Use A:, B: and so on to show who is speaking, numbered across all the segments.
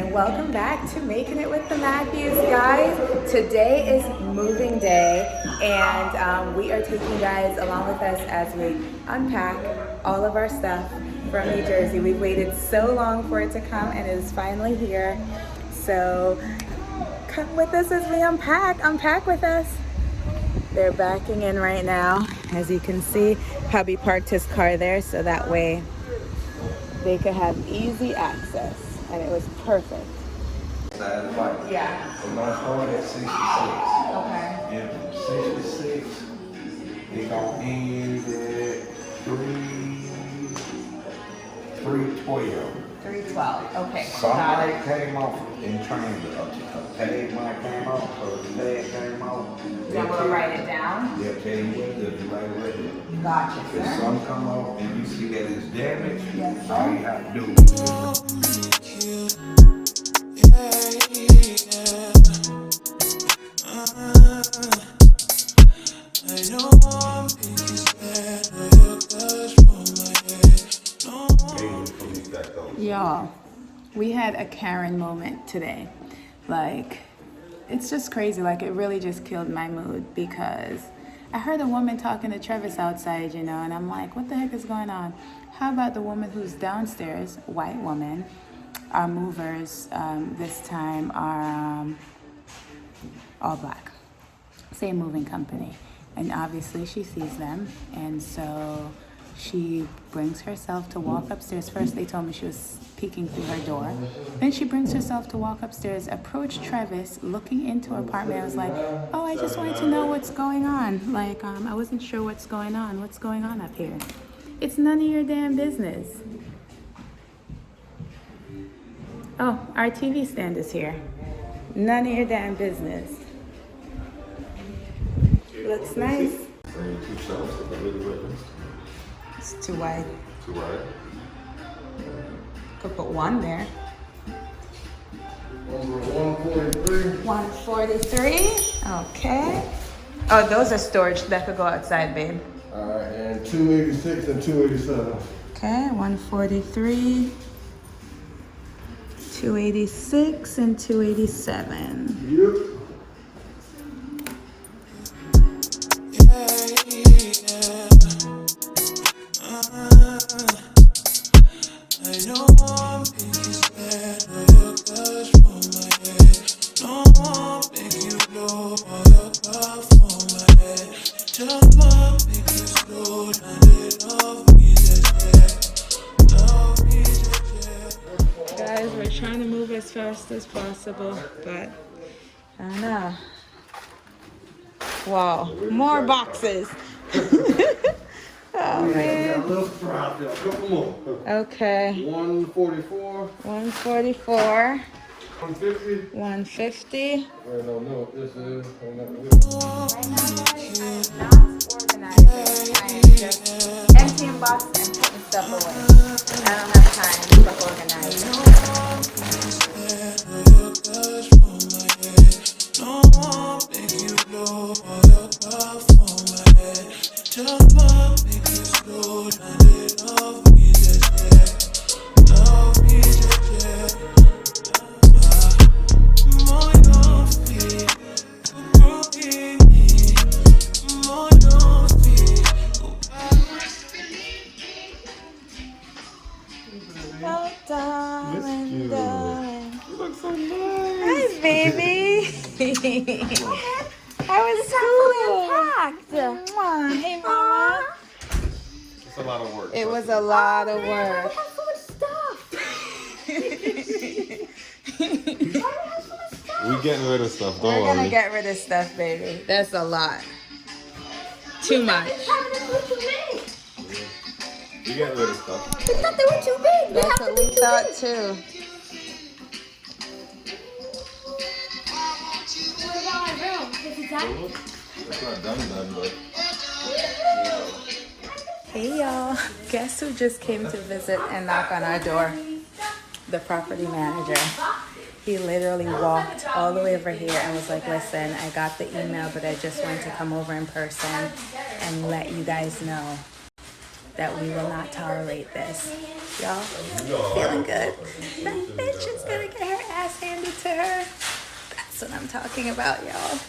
A: and welcome back to Making It with the Matthews, guys. Today is moving day, and we are taking you guys along with us as we unpack all of our stuff from New Jersey. We've waited so long for it to come, and it is finally here. So come with us as we unpack with us. They're backing in right now. As you can see, hubby parked his car there so that way they could have easy access, and it was perfect. Yeah.
B: We're gonna start at 66.
A: Okay.
B: And from 66, they gonna end at 312.
A: 312. Okay.
B: Somebody came off in transit. A tag might came off, or the tag came off.
A: Then we'll write it down.
B: They'll tell you what it is, you write it right there.
A: Gotcha,
B: If
A: sir.
B: some come off and you see that it's damaged,
A: Yes,
B: all you have to do
A: Y'all, we had a Karen moment today. Like, it's just crazy. Like, it really just killed my mood because I heard a woman talking to Travis outside, you know, and I'm like, what the heck is going on? How about the woman who's downstairs, white woman? Our movers this time are all black. Same moving company. And obviously she sees them, and so she brings herself to walk upstairs. First, they told me she was peeking through her door. Then she brings herself to walk upstairs, approached Travis, looking into her apartment. I was like, oh, I just wanted to know what's going on. Like, I wasn't sure what's going on. What's going on up here? It's none of your damn business. Oh, our TV stand is here. None of your damn business. Looks nice. It's too wide.
B: Too wide.
A: Could put one there.
B: 143.
A: 143. Okay. Oh, those are storage that could go outside, babe.
B: Alright, and 286 and 287.
A: Okay, 143, 286, and 287.
B: Yep.
A: Guys, we're trying to move as fast as possible, but I don't know. Wow, more boxes. Oh man. Okay.
B: 144.
A: 144.
B: 150.
A: 150.
B: I don't know what this is.
A: Right now, guys, I'm not organizing. I am just emptying boxes and putting stuff away. I don't have time for organizing. Oh, darling, darling.
B: You look so nice.
A: Hi, baby. How was school? Hey, mama.
B: It's a lot of work.
A: It was a lot of work.
B: We getting rid of stuff, don't
A: We're
B: worry.
A: gonna get rid of stuff, baby. That's a lot. Too much.
B: We getting rid of stuff.
C: We thought they were too big.
A: That's what we thought too.
C: What about my room? Is it done?
B: It's not done, but
A: Hey y'all. Guess who just came to visit and knock on our door? The property manager. He literally walked all the way over here and was like, listen, I got the email, but I just wanted to come over in person and let you guys know. that we will not tolerate this. Y'all, feeling good. That bitch is gonna get her ass handed to her. That's what I'm talking about, y'all.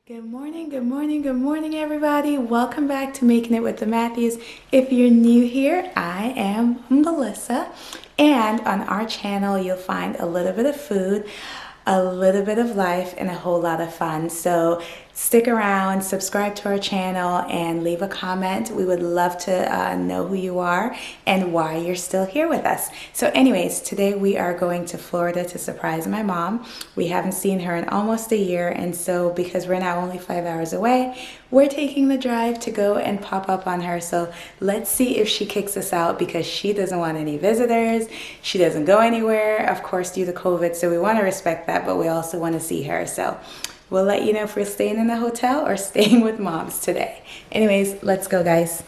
A: Good morning, good morning, good morning, everybody. Welcome back to Making It with the Matthews. If you're new here, I am Melissa. And on our channel, you'll find a little bit of food, a little bit of life, and a whole lot of fun. So stick around, subscribe to our channel, and leave a comment. We would love to know who you are and why you're still here with us. So anyways, today we are going to Florida to surprise my mom. We haven't seen her in almost a year, and so because we're now only 5 hours away, we're taking the drive to go and pop up on her. So let's see if she kicks us out, because she doesn't want any visitors. She doesn't go anywhere, of course, due to COVID. So we want to respect that, but we also want to see her. So we'll let you know if we're staying in the hotel or staying with moms today. Anyways, let's go, guys.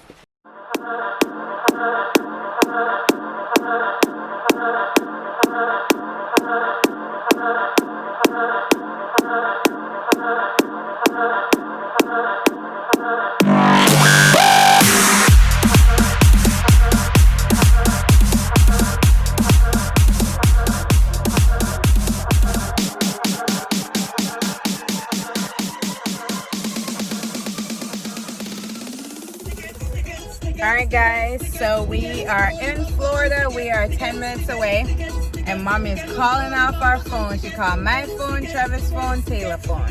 A: Alright guys, so we are in Florida. We are 10 minutes away, and mommy is calling off our phone. She called my phone, Trevor's phone, Taylor's phone.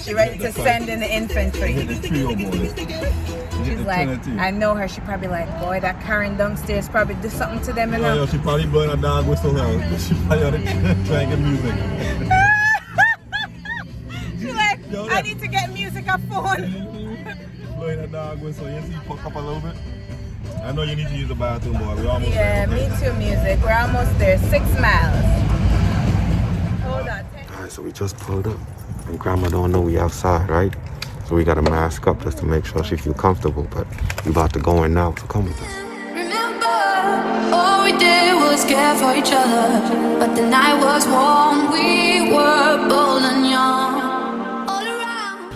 A: She ready to send in the infantry. She's like, I know her. She probably like, boy, that Karen downstairs probably do something to them.
D: Yeah, she probably blowing a dog whistle now. She probably ought to try and get music.
A: She's like, I need to get music off phone.
D: Blowing a dog whistle. You see, fuck up a little bit. I know you need to use the bathroom, boy. We're almost
A: there. Me too, music. We're almost there. 6 miles. Hold on.
B: Alright, so we just pulled up, and Grandma don't know we outside, right? So we gotta mask up just to make sure she feel comfortable. But we about to go in now, so come with us.
E: Remember, all we did was care for each other, but the night was warm. We were bold and young. All around.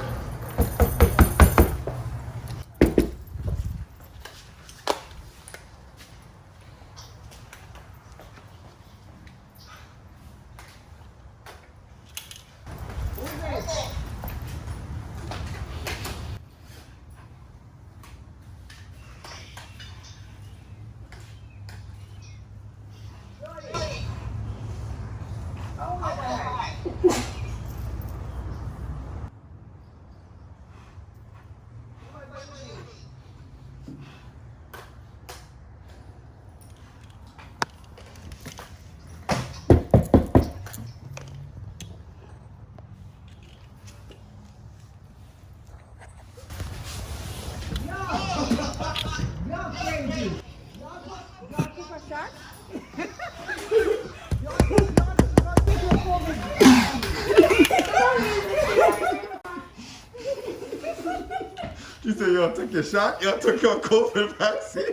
D: She said, y'all took your shot? Y'all took your COVID vaccine?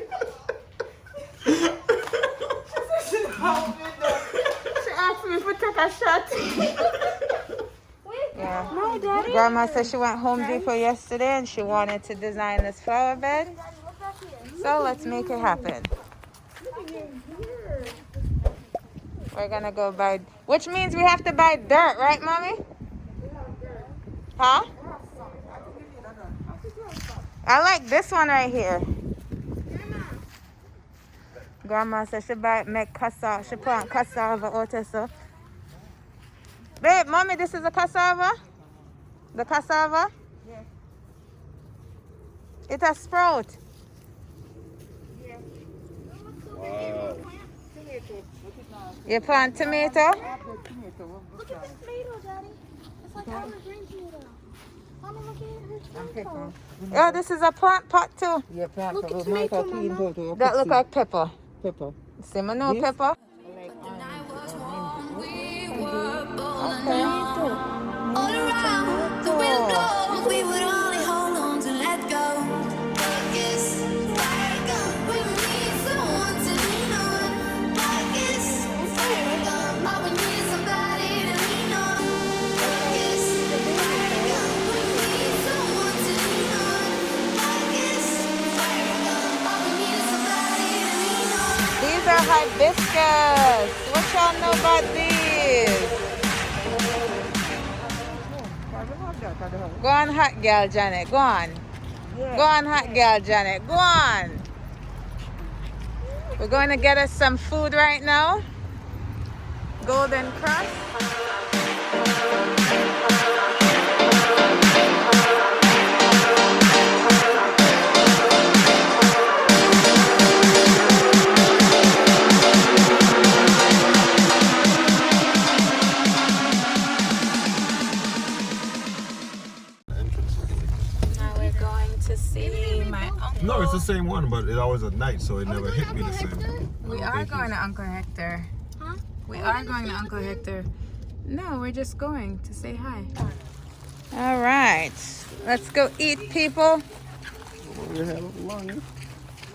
A: She asked me if we took a shot. Yeah.
C: No, Daddy.
A: Grandma said she went Home Depot yesterday and she wanted to design this flower bed. So let's make it happen. We're gonna go buy, which means we have to buy dirt, right, Mommy? Huh? I like this one right here. Grandma said she make cassava. She plant cassava out of so. Babe, Mommy, this is a cassava? The cassava? Yeah. It's a sprout. Yeah.
D: Wow.
A: You plant tomato?
C: Look at the tomato, Daddy. It's like our green tomato. Mama, look at her tomato.
A: Oh, this is a plant pot too.
F: Yeah, plant
C: Look at
F: pepper.
C: tomato,
F: Clean
C: Mama.
F: tomato.
A: That look like pepper.
F: Pepper.
A: See, I know
F: This?
A: pepper.
E: The night was warm. We were bold and
A: Okay.
E: young. All around, the wind blows. We would only hold on to let go. I guess we need someone to lean on. I guess all we need is somebody to lean on. I guess we need someone to lean on. I guess
A: Marcus, what y'all know about these? Go on, hot girl, Janet. Go on. Go on, hot girl, Janet. Go on. We're going to get us some food right now. Golden crust. Now we're going to see my uncle.
B: No, it's the same one, but it always at night, so it never hit me the same.
A: We are going to Uncle Hector.
C: Huh?
A: We are going to Uncle Hector. No, we're just going to say hi. All right. Let's go eat, people.
D: We have lunch.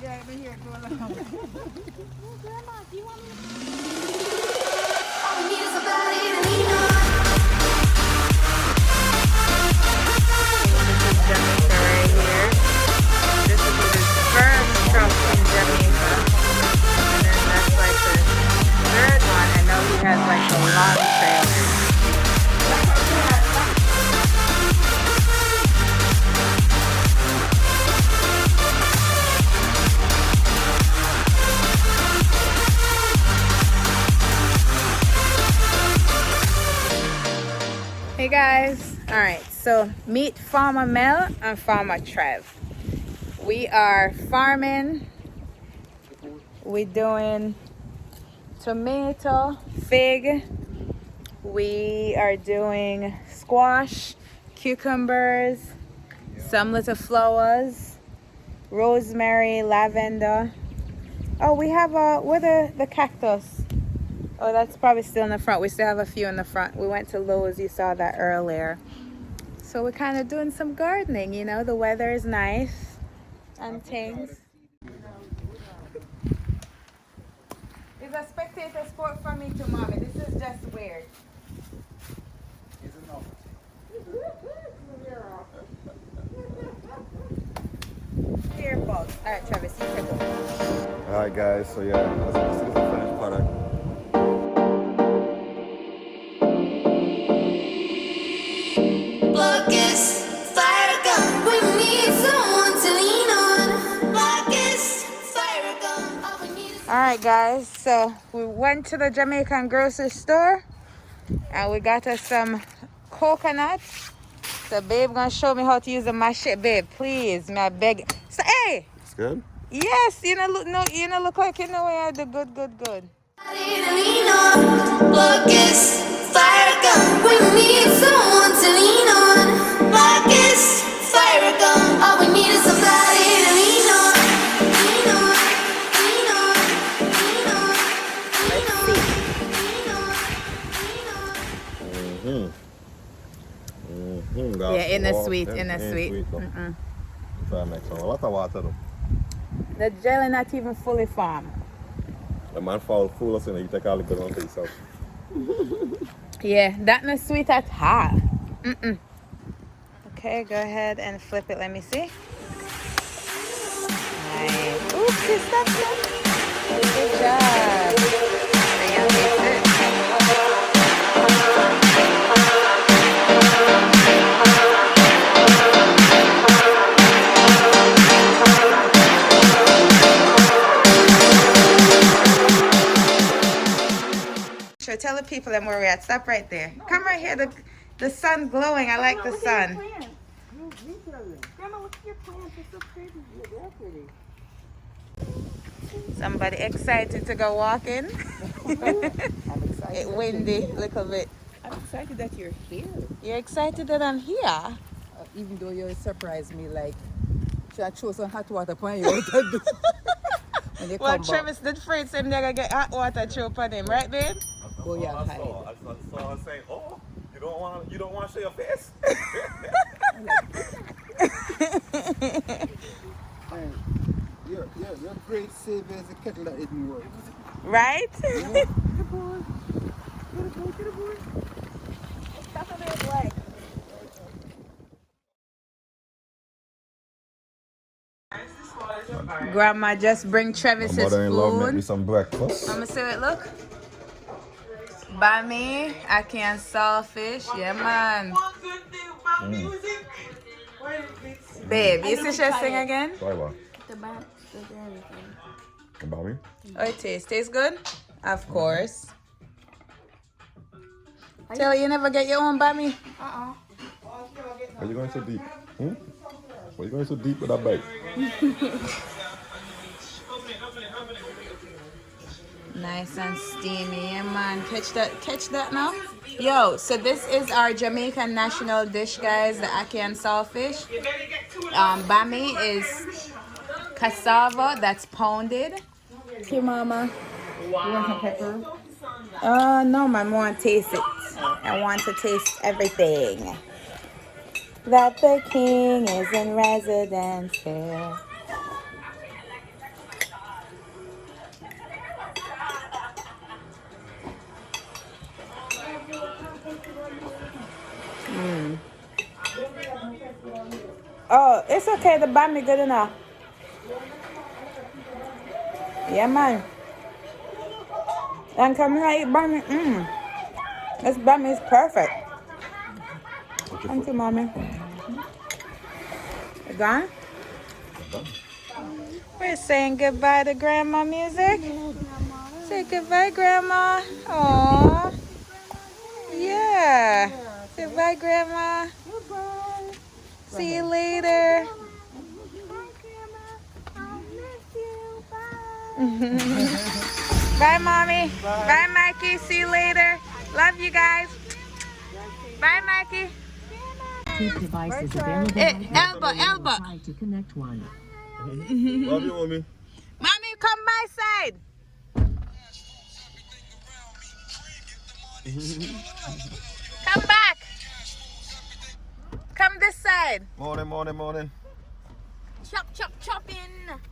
A: Yeah, I've been here for a long
C: Grandma, do you want me
E: All we need is somebody to lean on.
A: Jamaica right here. This is his first stop in Jamaica. And then that's like the third one. I know he has like a long trailer. Hey guys, all right, so meet Farmer Mel and Farmer Trev. We are farming. We're doing tomato, fig. We are doing squash, cucumbers, some little flowers, rosemary, lavender. Oh, we have where the cactus. Oh, that's probably still in the front. We still have a few in the front. We went to Lowe's. You saw that earlier. So we're kind of doing some gardening, you know. The weather is nice and things. It's a spectator sport for me too, Mommy. This is just weird. Here, folks. All right, Travis, you take over.
B: Alright guys, so yeah, this is the finished product.
E: Focus, fire gun. We need someone to lean on. Focus, fire gun. All we need is
A: All right, guys. So we went to the Jamaican grocery store and we got us some coconuts. So babe gonna show me how to use the machete, babe. Please, may I beg. So hey,
B: It's good?
A: yes, you know look like you know I do good.
E: somebody to lean on. Focus, fire gun. We need someone to lean on. Focus, fire gun. All we need is somebody to lean on. Lean on, lean on, lean on, lean on, lean on, lean on.
A: Yeah, in the sweet, in the sweet.
D: Try next one. What a water though.
A: The jelly not even fully formed.
D: The man fool us in it. You take all the good on to yourself.
A: Yeah, that not sweet at all. Okay, go ahead and flip it. Let me see. Nice. Oopsie, stop that. Good job. So you taste it. Sure, tell the people that where we're at. Stop right there. Come right here. The sun glowing. I like the sun.
C: Grandma, look at your plants. They're so pretty. Yeah, they're pretty.
A: Somebody excited to go walking.
F: I'm excited.
A: It's windy a little bit.
F: I'm excited that you're here.
A: You're excited that I'm here?
F: Even though you surprised me, like, should I throw some hot water upon you? When you
A: Well,
F: come back.
A: Travis did afraid him they're gonna get hot water throw upon him, right, babe?
F: Oh, yeah,
D: I
F: hi.
D: saw her saying, "Oh, you don't want to show your face."
G: Your great savior is a kettle that didn't work.
A: Right? Grandma just bring
D: My
A: Travis's
D: mother-in-law make me
A: food.
D: some breakfast.
A: I'ma see it look. Bami, ackee and saltfish. Yeah, man. Babe, you see she sing again?
D: Sorry, what?
C: The back, the everything.
D: About me?
A: Oh, it tastes. Tastes good? Of course. Tell her you never get your own Bami.
D: Why you going so deep? Why you going so deep with that bite?
A: Nice and steamy, yeah, man. Catch that now. Yo, so this is our Jamaican national dish, guys, the ackee and saltfish. Bami is cassava that's pounded. Okay, mama. You want some pepper? No, mom, I want to taste it. I want to taste everything. That the king is in residence here. Oh, it's okay. The bami good enough. Yeah, man. And come here, eat bami. This bami is perfect. Thank you, mommy. You gone? We're saying goodbye to Grandma music. Say goodbye, Grandma. Aww. Yeah. Goodbye, Grandma. See you later. Bye, Mommy. Bye, Mikey. See you later. Love you guys. Bye, Mikey.
H: Keep devices available.
A: Elbow.
H: Try to connect one.
D: Love you, mommy.
A: Mommy, come my side. Come back. Come this side.
D: Morning.
C: Chopping.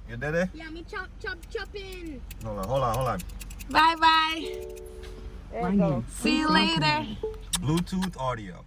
D: You did it?
C: Yeah, me chopping.
D: Hold on.
A: Bye.
H: Finance.
A: See you later.
D: Bluetooth audio.